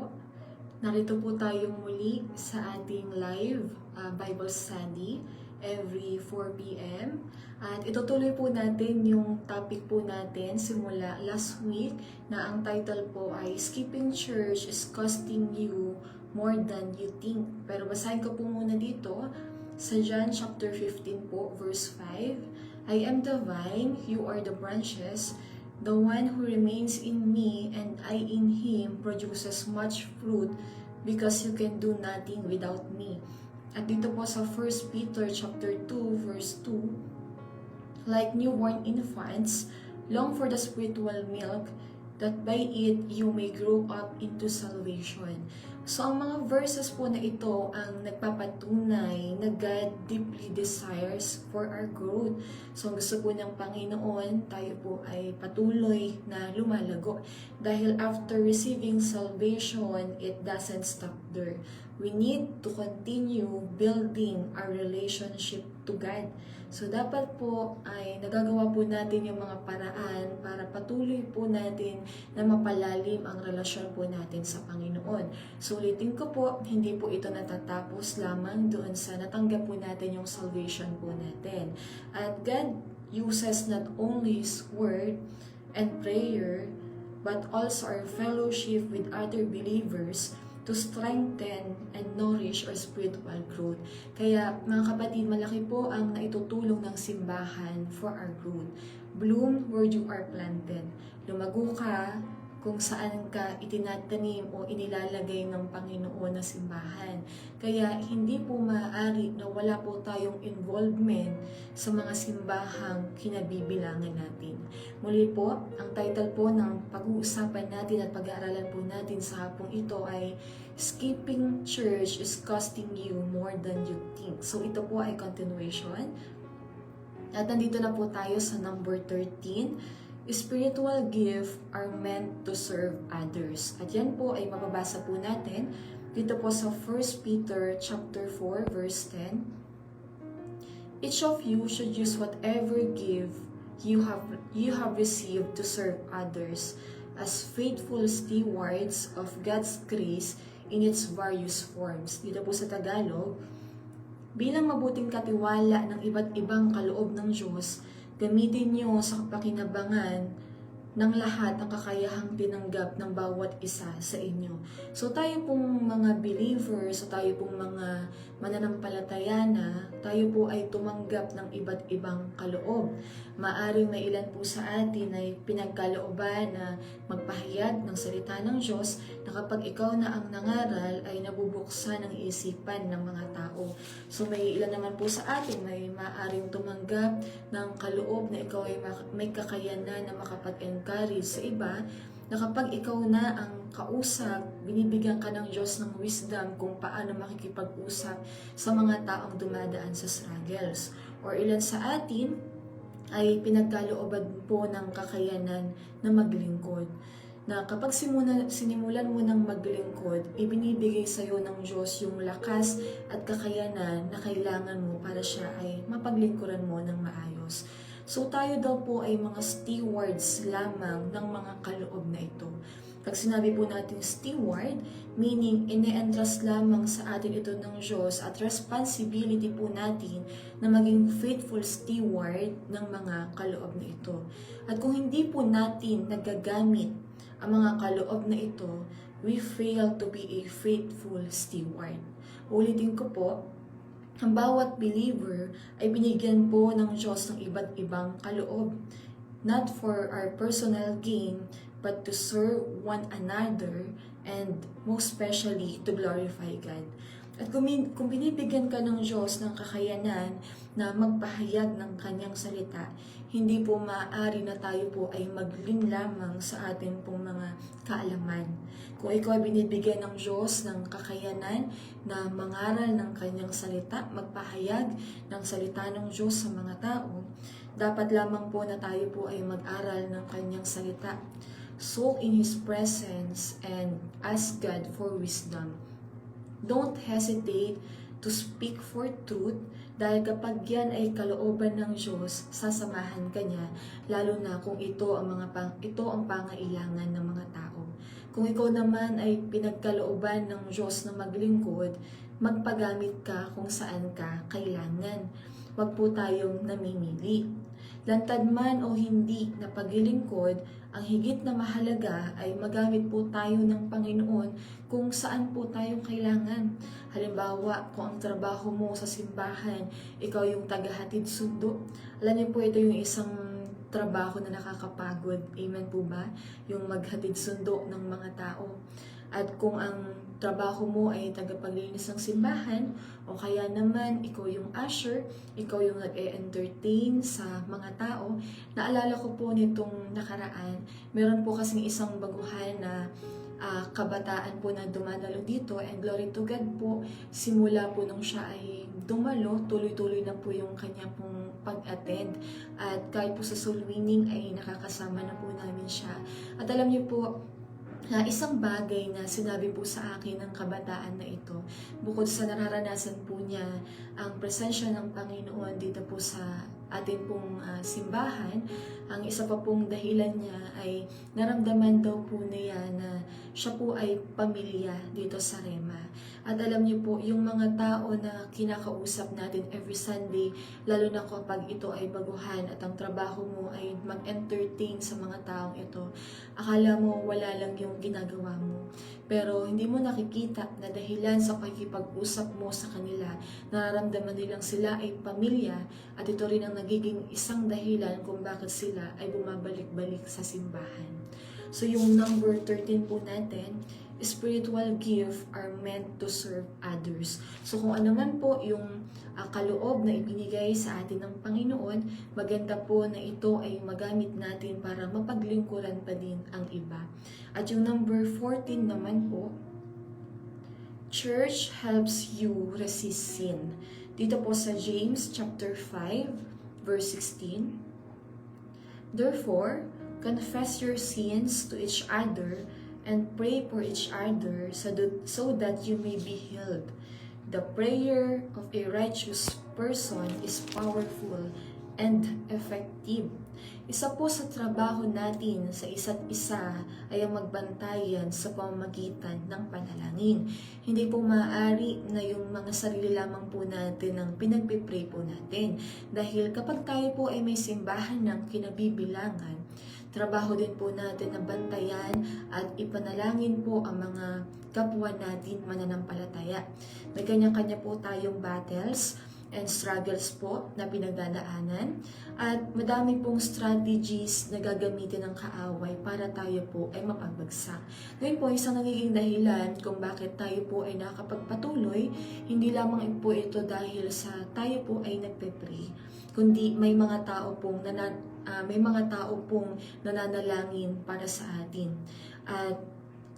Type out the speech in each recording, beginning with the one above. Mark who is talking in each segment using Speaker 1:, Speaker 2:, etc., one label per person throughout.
Speaker 1: po. Narito po tayong muli sa ating live Bible study every 4 p.m. At itutuloy po natin yung topic po natin simula last week na ang title po ay Skipping Church is Costing You More Than You Think. Pero basahin ko po muna dito sa John chapter 15 po, verse 5. I am the vine, you are the branches. The one who remains in me and I in him produces much fruit because you can do nothing without me. At dito po sa 1 Peter chapter 2 verse 2, like newborn infants, long for the spiritual milk, that by it you may grow up into salvation. So ang mga verses po na ito ang nagpapatunay na God deeply desires for our growth. So gusto po ng Panginoon, tayo po ay patuloy na lumalago. Dahil after receiving salvation, it doesn't stop there. We need to continue building our relationship to God. So dapat po ay nagagawa po natin yung mga paraan para patuloy po natin na mapalalim ang relasyon po natin sa Panginoon. So ulitin ko po, hindi po ito natatapos lamang doon sa natanggap po natin yung salvation po natin. At God uses not only His Word and prayer, but also our fellowship with other believers to strengthen and nourish our spiritual growth. Kaya mga kapatid, malaki po ang naitutulong ng simbahan for our growth. Bloom where you are planted. Lumago ka kung saan ka itinatanim o inilalagay ng Panginoon na simbahan. Kaya hindi po maaari na wala po tayong involvement sa mga simbahang kinabibilangan natin. Muli po, ang title po ng pag-uusapan natin at pag-aaralan po natin sa hapong ito ay Skipping Church is Costing You More Than You Think. So ito po ay continuation. At nandito na po tayo sa number 13. Spiritual gifts are meant to serve others. At yan po ay mababasa po natin dito po sa 1 Peter chapter 4 verse 10. Each of you should use whatever gift you have received to serve others as faithful stewards of God's grace in its various forms. Dito po sa Tagalog, bilang mabuting katiwala ng iba't ibang kaloob ng Diyos, gamitin niyo sa kapakinabangan ng lahat ang kakayahang tinanggap ng bawat isa sa inyo. So tayo pong mga believers, so tayo pong mga mananampalataya na, tayo po ay tumanggap ng iba't ibang kaloob. Maaring may ilan po sa atin ay pinagkalooban na magpahayag ng salita ng Diyos na kapag ikaw na ang nangaral ay nabubuksan ang isipan ng mga tao. So may ilan naman po sa atin may maaring tumanggap ng kaloob na ikaw ay may kakayanan na makapag-encourage sa iba, na kapag ikaw na ang kausap, binibigyan ka ng Diyos ng wisdom kung paano makikipag-usap sa mga taong dumadaan sa struggles. Or ilan sa atin ay pinagkalooban po ng kakayanan na maglingkod. Na kapag sinimulan mo ng maglingkod, ibinibigay sa iyo ng Diyos yung lakas at kakayanan na kailangan mo para siya ay mapaglingkuran mo ng maayos. So tayo daw po ay mga stewards lamang ng mga kaloob na ito. Pag sinabi po natin steward, meaning ine-entrust lamang sa atin ito ng Diyos at responsibility po natin na maging faithful steward ng mga kaloob na ito. At kung hindi po natin nagagamit ang mga kaloob na ito, we fail to be a faithful steward. Ulitin ko po, ang bawat believer ay binigyan po ng Diyos ng iba't ibang kaloob, not for our personal gain, but to serve one another and most especially to glorify God. At kung binibigyan ka ng Diyos ng kakayanan na magpahayag ng kanyang salita, hindi po maaari na tayo po ay maglin lamang sa atin pong mga kaalaman. Kung ikaw ay binibigyan ng Diyos ng kakayanan na mangaral ng kanyang salita, magpahayag ng salita ng Diyos sa mga tao, dapat lamang po na tayo po ay mag-aral ng kanyang salita. Soak in His presence and ask God for wisdom. Don't hesitate to speak for truth dahil kapag yan ay kalooban ng Diyos, sasamahan ka niya, lalo na kung ito ang pangailangan ng mga tao. Kung ikaw naman ay pinagkalooban ng Diyos na maglingkod, magpagamit ka kung saan ka kailangan. Huwag po tayong namimili. Lantad man o hindi na paglilingkod, ang higit na mahalaga ay magamit po tayo ng Panginoon kung saan po tayo kailangan. Halimbawa, kung ang trabaho mo sa simbahan, ikaw yung tagahatid sundo. Alam niyo po, ito yung isang trabaho na nakakapagod. Amen po ba? Yung maghatid sundo ng mga tao. At kung ang trabaho mo ay tagapaglinis ng simbahan, o kaya naman ikaw yung usher, ikaw yung nag-e-entertain sa mga tao. Naalala ko po nitong nakaraan, meron po kasing isang baguhan na kabataan po na dumadalo dito, and glory to God po, simula po nung siya ay dumalo, tuloy-tuloy na po yung kanya pong pag-attend. At kahit po sa soul winning ay nakakasama na po namin siya. At alam niyo po, isang bagay na sinabi po sa akin ng kabataan na ito, bukod sa nararanasan po niya ang presensya ng Panginoon dito po sa atin pong simbahan, ang isa pa pong dahilan niya ay naramdaman daw po niya na siya po ay pamilya dito sa Rema. At alam niyo po, yung mga tao na kinakausap natin every Sunday, lalo na kapag ito ay baguhan at ang trabaho mo ay mag-entertain sa mga taong ito, akala mo wala lang yung ginagawa mo. Pero hindi mo nakikita na dahilan sa pakikipag-usap mo sa kanila, nararamdaman nilang sila ay pamilya, at ito rin ang nagiging isang dahilan kung bakit sila ay bumabalik-balik sa simbahan. So yung number 13 po natin, spiritual gift are meant to serve others. So kung ano man po yung kaloob na ibinigay sa atin ng Panginoon, maganda po na ito ay magamit natin para mapaglingkuran pa din ang iba. At yung number 14 naman po, church helps you resist sin. Dito po sa James chapter 5 verse 16. Therefore, confess your sins to each other and pray for each other so that you may be healed. The prayer of a righteous person is powerful and effective. Isa po sa trabaho natin sa isa't isa ay ang magbantayan sa pamamagitan ng panalangin. Hindi po maaari na yung mga sarili lamang po natin ang pinagpipray po natin. Dahil kapag tayo po ay may simbahan ng kinabibilangan, trabaho din po natin na bantayan at ipanalangin po ang mga kapwa natin mananampalataya. May kanya-kanya po tayong battles and struggles po na pinagdadaanan, at madami pong strategies na gagamitin ng kaaway para tayo po ay mapagbagsak. Ngayon po, isang nagiging dahilan kung bakit tayo po ay nakapagpatuloy, hindi lamang po ito dahil sa tayo po ay nagpe-pray, kundi may mga tao pong nananalangin para sa atin. At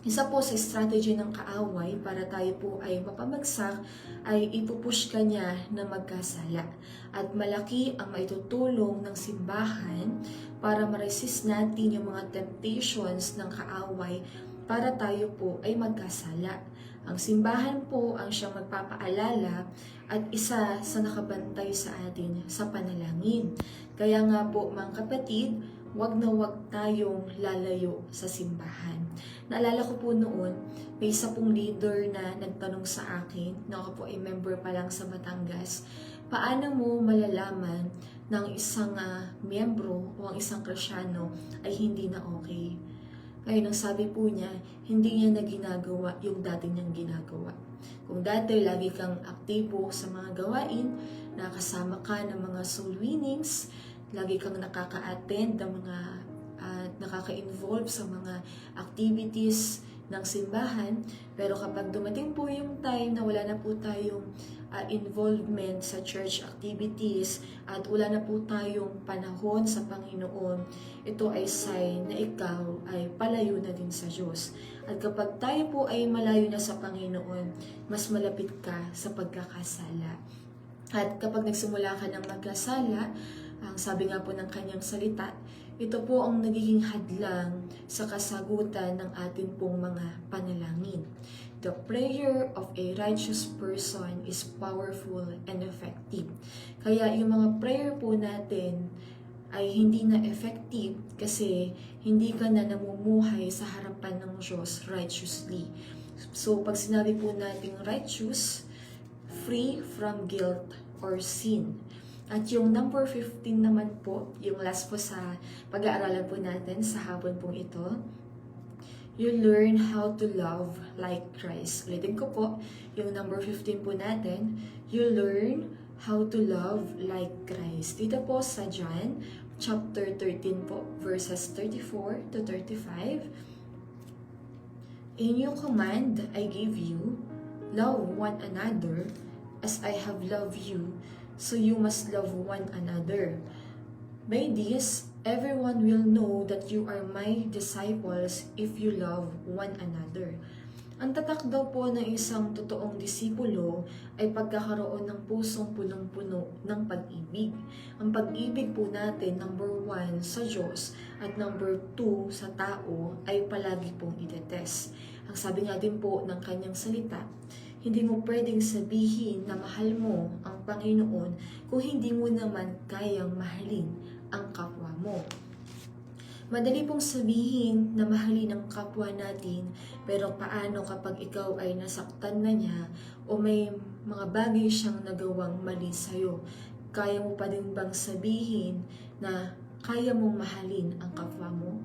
Speaker 1: isa po sa strategy ng kaaway para tayo po ay mapabagsak ay ipupush ka niya na magkasala. At malaki ang maitutulong ng simbahan para ma-resist natin yung mga temptations ng kaaway para tayo po ay magkasala. Ang simbahan po ang siyang magpapaalala at isa sa nakabantay sa atin sa panalangin. Kaya nga po mga kapatid, wag na wag tayong lalayo sa simbahan. Naalala ko po noon, may isa pong leader na nagtanong sa akin, na ako po ay member pa lang sa Batangas, paano mo malalaman ng isang miyembro o ang isang Kristyano ay hindi na okay? Ngayon, ang sabi po niya, hindi niya na ginagawa yung dati niyang ginagawa. Kung dati lagi kang aktibo sa mga gawain, nakasama ka ng mga soul winnings, lagi kang nakaka-attend ng mga nakaka-involve sa mga activities ng simbahan, pero kapag dumating po yung time na wala na po tayong involvement sa church activities at wala na po tayong panahon sa Panginoon, ito ay sign na ikaw ay palayo na din sa Diyos. At kapag tayo po ay malayo na sa Panginoon, mas malapit ka sa pagkakasala. At kapag nagsimula ka ng magkasala, ang sabi nga po ng kanyang salita, ito po ang nagiging hadlang sa kasagutan ng atin pong mga panalangin. The prayer of a righteous person is powerful and effective. Kaya yung mga prayer po natin ay hindi na effective kasi hindi ka na namumuhay sa harapan ng Diyos righteously. So, pag sinabi po nating righteous, free from guilt or sin. At yung number 15 naman po, yung last po sa pag-aaralan po natin sa hapon pong ito, you learn how to love like Christ. Ulitin ko po, yung number 15 po natin, you learn how to love like Christ. Dito po sa John, chapter 13 po, verses 34 to 35. A new command I give you, love one another as I have loved you, so you must love one another. By this, everyone will know that you are my disciples if you love one another. Ang tatak daw po ng isang totoong disipulo ay pagkakaroon ng pusong punong-puno ng pag-ibig. Ang pag-ibig po natin, number 1 sa Diyos at number 2 sa tao ay palagi pong itetest. Ang sabi nga din po ng kanyang salita, hindi mo pwedeng sabihin na mahal mo ang Panginoon kung hindi mo naman kayang mahalin ang kapwa mo. Madali pong sabihin na mahalin ang kapwa natin, pero paano kapag ikaw ay nasaktan na niya o may mga bagay siyang nagawang mali sa'yo? Kaya mo pa din bang sabihin na kaya mong mahalin ang kapwa mo?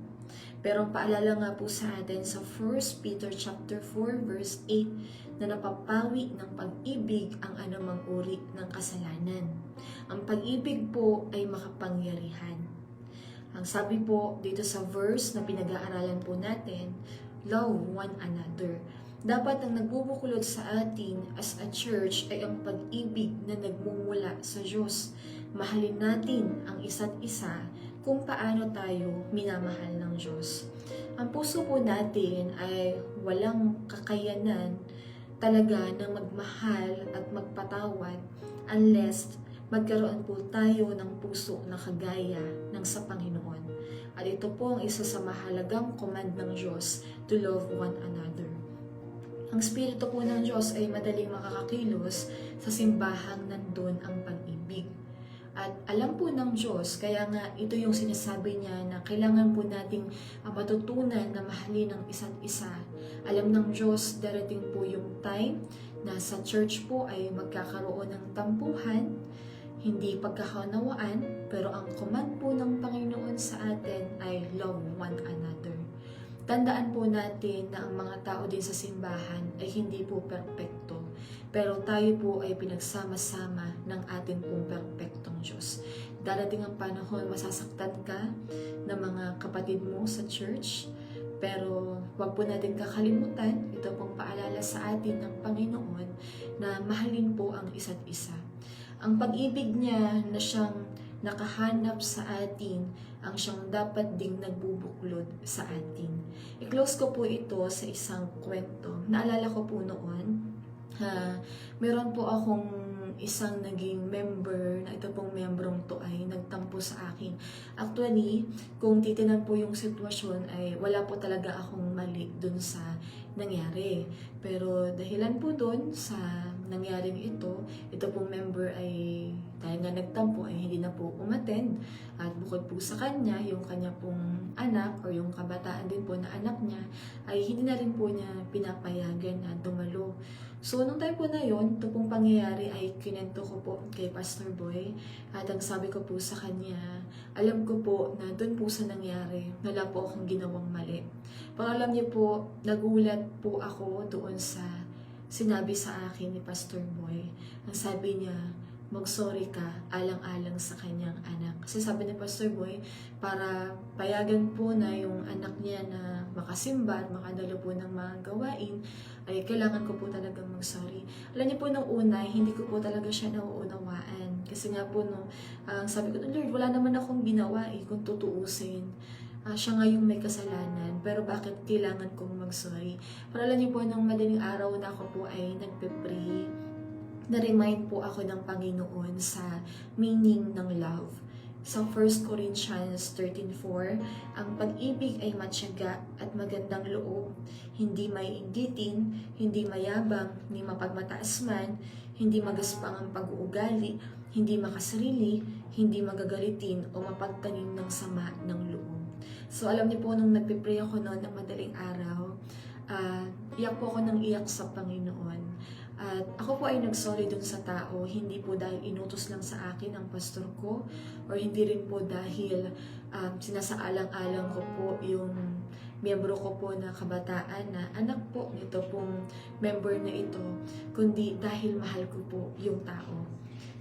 Speaker 1: Pero ang paalala nga po sa atin sa 1 Peter chapter 4 verse 8 na napapawi ng pag-ibig ang anumang uri ng kasalanan. Ang pag-ibig po ay makapangyarihan. Ang sabi po dito sa verse na pinag-aaralan po natin, love one another. Dapat ang nagbubuklod sa atin as a church ay ang pag-ibig na nagmumula sa Diyos. Mahalin natin ang isa't isa kung paano tayo minamahal ng Diyos. Ang puso po natin ay walang kakayanan talaga ng magmahal at magpatawad unless magkaroon po tayo ng puso na kagaya ng sa Panginoon. At ito po ang isa sa mahalagang command ng Diyos to love one another. Ang Espiritu po ng Diyos ay madaling makakakilos sa simbahang nandun ang pag-ibig. At alam po ng Diyos, kaya nga ito yung sinasabi niya na kailangan po nating matutunan na mahalin ang isa't isa. Alam ng Diyos, darating po yung time na sa church po ay magkakaroon ng tampuhan, hindi pagkakaunawaan, pero ang command po ng Panginoon sa atin ay love one another. Tandaan po natin na ang mga tao din sa simbahan ay hindi po perpekto, pero tayo po ay pinagsama-sama ng ating pong perpektong Diyos. Darating ang panahon, masasaktan ka ng mga kapatid mo sa church, pero huwag po natin kakalimutan, ito pong paalala sa atin ng Panginoon na mahalin po ang isa't isa. Ang pag-ibig niya na siyang nakahanap sa atin, ang siyang dapat ding nagbubuklod sa atin. I-close ko po ito sa isang kwento. Naalala ko po noon, meron po akong isang naging member, na ito pong membrong to ay nagtampo sa akin. Actually, kung titinan po yung sitwasyon ay wala po talaga akong mali dun sa nangyari. Pero dahilan po dun sa nangyaring ito pong member ay dahil nga nagtampo ay hindi na po umattend. At bukod po sa kanya, yung kanya pong anak or yung kabataan din po na anak niya ay hindi na rin po niya pinapayagan na dumalo. So, nung time po na yun, ito pong pangyayari ay kinento ko po kay Pastor Boy. At ang sabi ko po sa kanya, alam ko po na doon po sa nangyari, wala po akong ginawang mali. Pero alam niyo po, nagulat po ako doon sa sinabi sa akin ni Pastor Boy. Ang sabi niya, mag-sorry ka alang-alang sa kanyang anak. Kasi sabi ni Pastor Boy, para payagan po na yung anak niya na makasimba at makadalo po ng mga gawain, ay kailangan ko po talagang mag-sorry. Alam niyo po nung una, hindi ko po talaga siya nauunawaan. Kasi nga po, sabi ko, Lord, wala naman akong ginawa kung tutuusin. Siya nga yung may kasalanan, pero bakit kailangan kong mag-sorry? Para alam niyo po, nung madaling araw na ako po ay nagpe-pray, na-remind po ako ng Panginoon sa meaning ng love. sa 1 Corinthians 13:4, ang pag-ibig ay matyaga at magandang loob, hindi maiinggitin, hindi mayabang, ni mapagmataas man, hindi magaspang ang pag-uugali, hindi makasarili, hindi magagalitin o mapagtanim ng sama ng loob. So alam niyo po, nung nagpipray ako noon ng madaling araw, iyak po ako ng iyak sa Panginoon. At ako po ay nagsorry dun sa tao, hindi po dahil inutos lang sa akin ang pastor ko, or hindi rin po dahil sinasaalang-alang ko po yung miyembro ko po na kabataan na anak po nito pong member na ito, kundi dahil mahal ko po yung tao.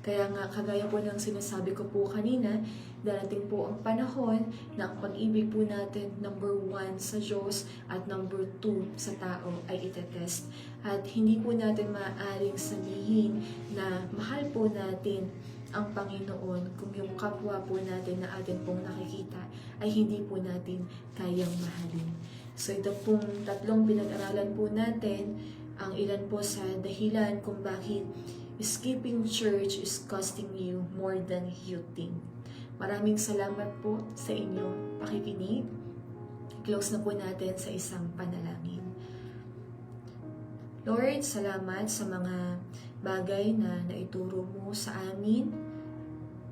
Speaker 1: Kaya nga, kagaya po ng sinasabi ko po kanina, darating po ang panahon na ang pag-ibig po natin, number 1 sa Diyos at number 2 sa tao ay itetest. At hindi po natin maaaring sabihin na mahal po natin ang Panginoon kung yung kapwa po natin na atin pong nakikita ay hindi po natin kayang mahalin. So ito pong tatlong pinag-aralan po natin, ang ilan po sa dahilan kung bakit skipping church is costing you more than you think. Maraming salamat po sa inyong pakikinig. Close na po natin sa isang panalangin. Lord, salamat sa mga bagay na naituro mo sa amin.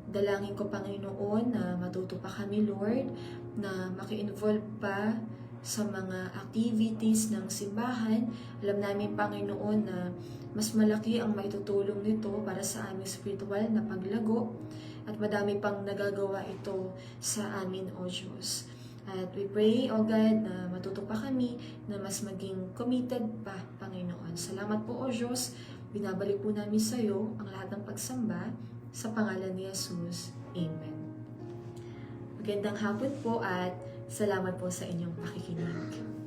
Speaker 1: Dalangin ko, Panginoon, na matuto pa kami, Lord, na maki-involve pa sa mga activities ng simbahan. Alam namin, Panginoon, na mas malaki ang maitutulong nito para sa aming spiritual na paglago at madami pang nagagawa ito sa amin, O Diyos. At we pray, O God, na matuto pa kami na mas maging committed pa, Panginoon. Salamat po, O Diyos. Binabalik po namin sa iyo ang lahat ng pagsamba sa pangalan ni Jesus. Amen. Magandang hapon po at salamat po sa inyong pakikinig.